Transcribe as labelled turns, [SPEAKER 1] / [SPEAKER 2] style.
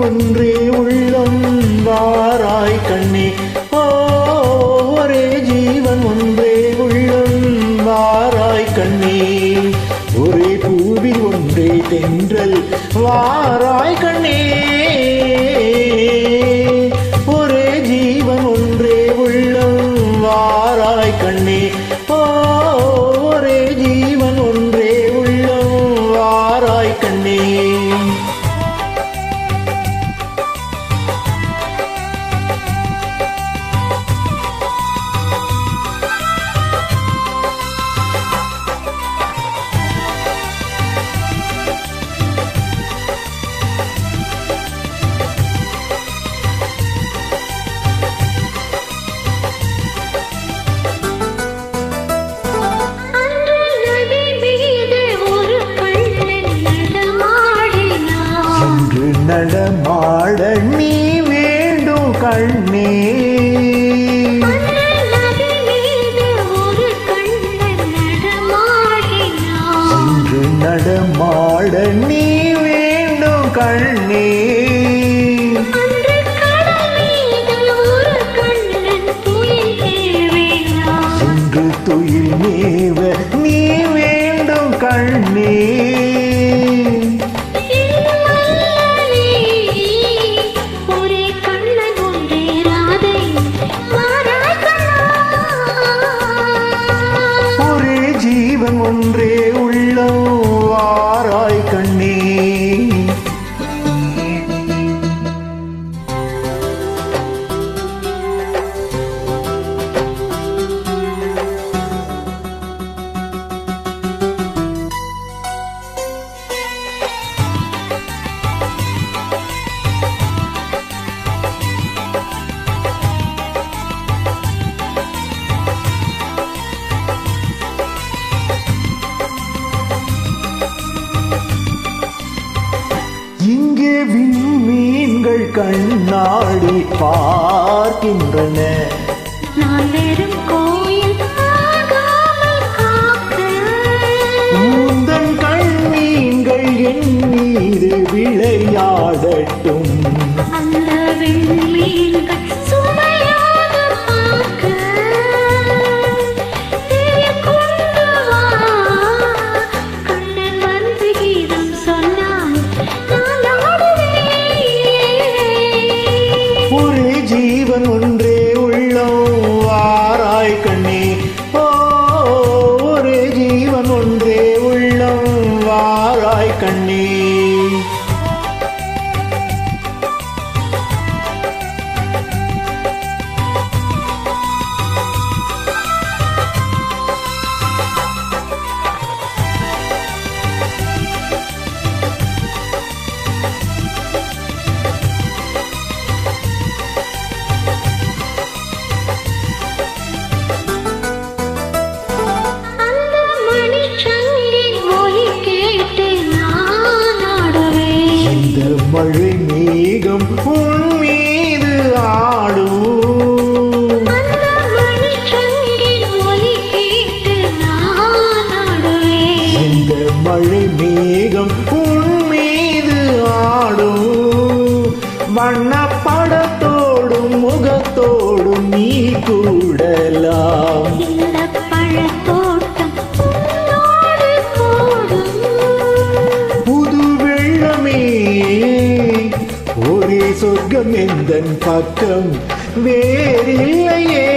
[SPEAKER 1] ஒன்றே உள்ளம் வாராய் கண்ணே. ஒரே ஜீவன் ஒன்றே உள்ளம் வாராய் கண்ணே. ஒரே பூவில் ஒன்றே தென்றல் வாராய் கண்ணே. ஒரே ஜீவன் ஒன்றே உள்ளம் வாராய் கண்ணே. ஒரே ஜீவன் ஒன்றே உள்ளம் வாராய் கண்ணே. நடமாட நீ வேண்டும் கண்ணே. இன்று நடமாட நீ வேண்டும் கண்ணே. இன்று துயில் மேவ நீ வேண்டும் கண்ணே. ஜீவன் ஒன்றே உள்ளம் வாராய் கண்ணே. இங்கே விண்மீன்கள் கண்ணாடி பார்க்கின்றன. உந்தன் கண்மீன்கள் என் மீது விளையாடட்டும்.
[SPEAKER 2] அந்த விண்மீன்கள்
[SPEAKER 1] ஜீவன் ஒன்றே உள்ளம் வாராய் கண்ணே. ஒரே ஜீவன் ஒன்றே உள்ளம் வாராய் கண்ணே. மழை மேகம் உன் மீது ஆடும். இந்த மழை மேகம் உன் மீது ஆடும். வண்ணப்படத்தோடும் முகத்தோடும் நீ கூடலாம். ஒரே சொர்க்கம் எந்தன் பக்கம் வேறில்லையே.